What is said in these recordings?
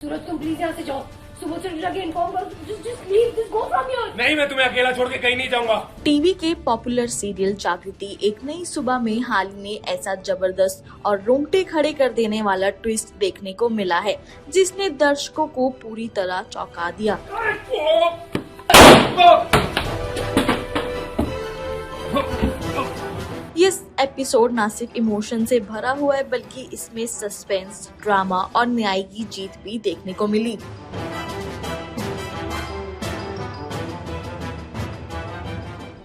सूरज तुम प्लीज यहाँ से जाओ। सुबह से जाके इन्फॉर्म करो। just leave, just go from here। नहीं, मैं तुम्हें अकेला छोड़ के कहीं नहीं जाऊंगा। टीवी के पॉपुलर सीरियल जागृति एक नई सुबह में हाल ही में ऐसा जबरदस्त और रोंगटे खड़े कर देने वाला ट्विस्ट देखने को मिला है, जिसने दर्शकों को पूरी तरह चौंका दिया। ये एपिसोड न सिर्फ इमोशन से भरा हुआ है, बल्कि इसमें सस्पेंस, ड्रामा और न्याय की जीत भी देखने को मिली।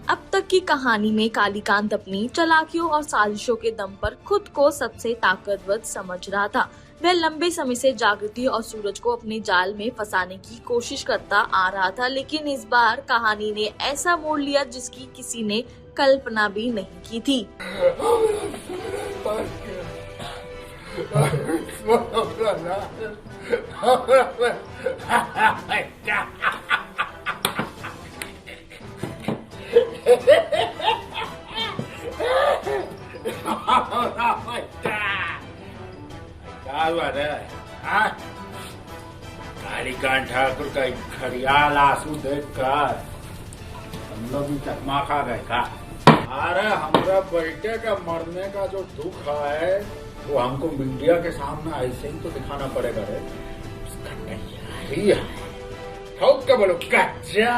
अब तक की कहानी में कालीकांत अपनी चालाकियों और साजिशों के दम पर खुद को सबसे ताकतवर समझ रहा था। वह लंबे समय से जागृति और सूरज को अपने जाल में फंसाने की कोशिश करता आ रहा था, लेकिन इस बार कहानी ने ऐसा मोड़ लिया जिसकी किसी ने कल्पना भी नहीं की थी। क्या हुआ रे? कालीकांत ठाकुर का घड़ियाल आंसू देखकर हम लोग भी चकमा खा गए का? अरे हमारा बेटे का मरने का जो दुख है वो हमको मीडिया के सामने ऐसे ही तो दिखाना पड़ेगा रे। उसका तैयारी है। ठोक के बोलो कच्चा।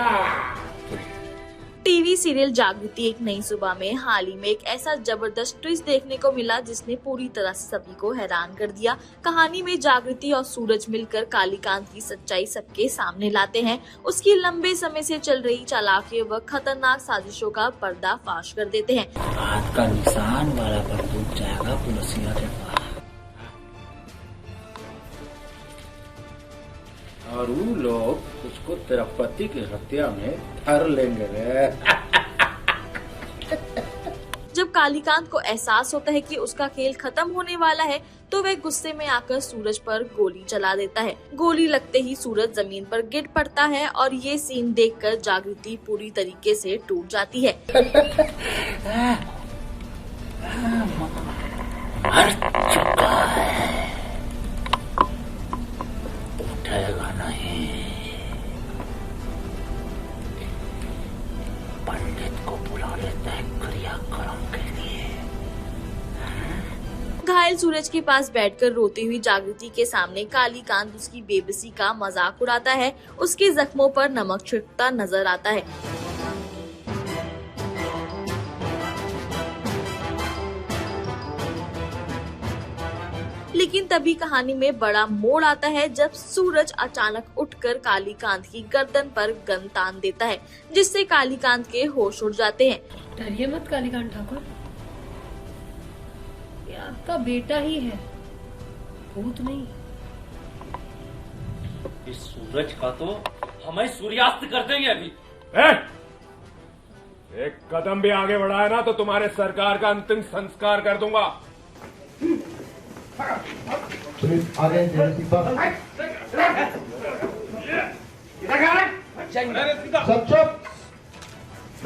टीवी सीरियल जागृति एक नई सुबह में हाल ही में एक ऐसा जबरदस्त ट्विस्ट देखने को मिला जिसने पूरी तरह से सभी को हैरान कर दिया। कहानी में जागृति और सूरज मिलकर कालीकांत की सच्चाई सबके सामने लाते हैं, उसकी लंबे समय से चल रही चालाकियों व खतरनाक साजिशों का पर्दाफाश कर देते हैं। हाथ का निशान वाला बंदूक जाएगा पुलिसिया के पास, और वो लोग उसको तेरा पति की हत्या में धर लेंगे रे। जब कालीकांत को एहसास होता है कि उसका खेल खत्म होने वाला है, तो वह गुस्से में आकर सूरज पर गोली चला देता है। गोली लगते ही सूरज जमीन पर गिर पड़ता है और ये सीन देखकर जागृति पूरी तरीके से टूट जाती है। मर चुका है, उठेगा नहीं। पंडित को बुला लेता है क्रियाक्रम के लिए। घायल सूरज के पास बैठकर रोती हुई जागृति के सामने कालीकांत उसकी बेबसी का मजाक उड़ाता है, उसके जख्मों पर नमक छिड़कता नजर आता है। लेकिन तभी कहानी में बड़ा मोड़ आता है जब सूरज अचानक उठकर कालीकांत की गर्दन पर गन तान देता है, जिससे कालीकांत के होश उड़ जाते हैं। डरिए मत कालीकांत ठाकुर, ये आपका बेटा ही है, भूत नहीं। इस सूरज का तो हमें सूर्यास्त कर देंगे अभी। एक कदम भी आगे बढ़ाया ना तो तुम्हारे सरकार का अंतिम संस्कार कर दूंगा।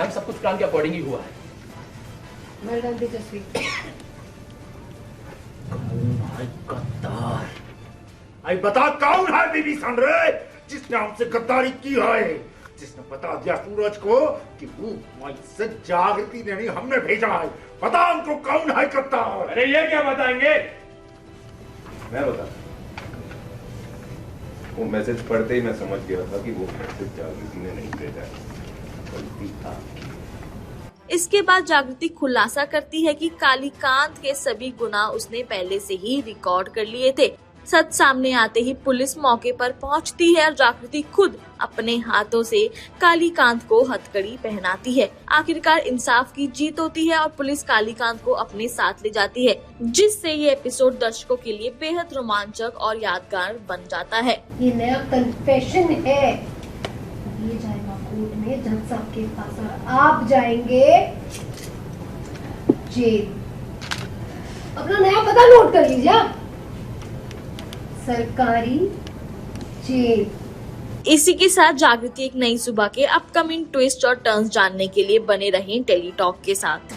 सब कुछ प्लान के अकॉर्डिंग ही हुआ है। मर्डर दिलचस्पी। आई बता कौन है बीबी रे जिसने हमसे गद्दारी की है, जिसने बता दिया सूरज को कि वो मुझसे जागृति नहीं हमने भेजा है। बता हमको कौन है गद्दार। अरे ये क्या बताएंगे? मैं बता। वो मैसेज पढ़ते ही मैं समझ गया था कि वो मैसेज जागृति ने नहीं भेजा है, गलती आपकी। इसके बाद जागृति खुलासा करती है कि कालीकांत के सभी गुनाह उसने पहले से ही रिकॉर्ड कर लिए थे। सच सामने आते ही पुलिस मौके पर पहुंचती है और जागृति खुद अपने हाथों से कालीकांत को हथकड़ी पहनाती है। आखिरकार इंसाफ की जीत होती है और पुलिस कालीकांत को अपने साथ ले जाती है, जिससे ये एपिसोड दर्शकों के लिए बेहद रोमांचक और यादगार बन जाता है। ये नया कन्फेशन है, ये जाएगा कोर्ट में जज साहब के पास और आप जाएंगे जेल। अपना नया पता नोट कर लीजिए, सरकारी जेल। इसी के साथ जागृति एक नई सुबह के अपकमिंग ट्विस्ट और टर्न्स जानने के लिए बने रहें टेली टॉक के साथ।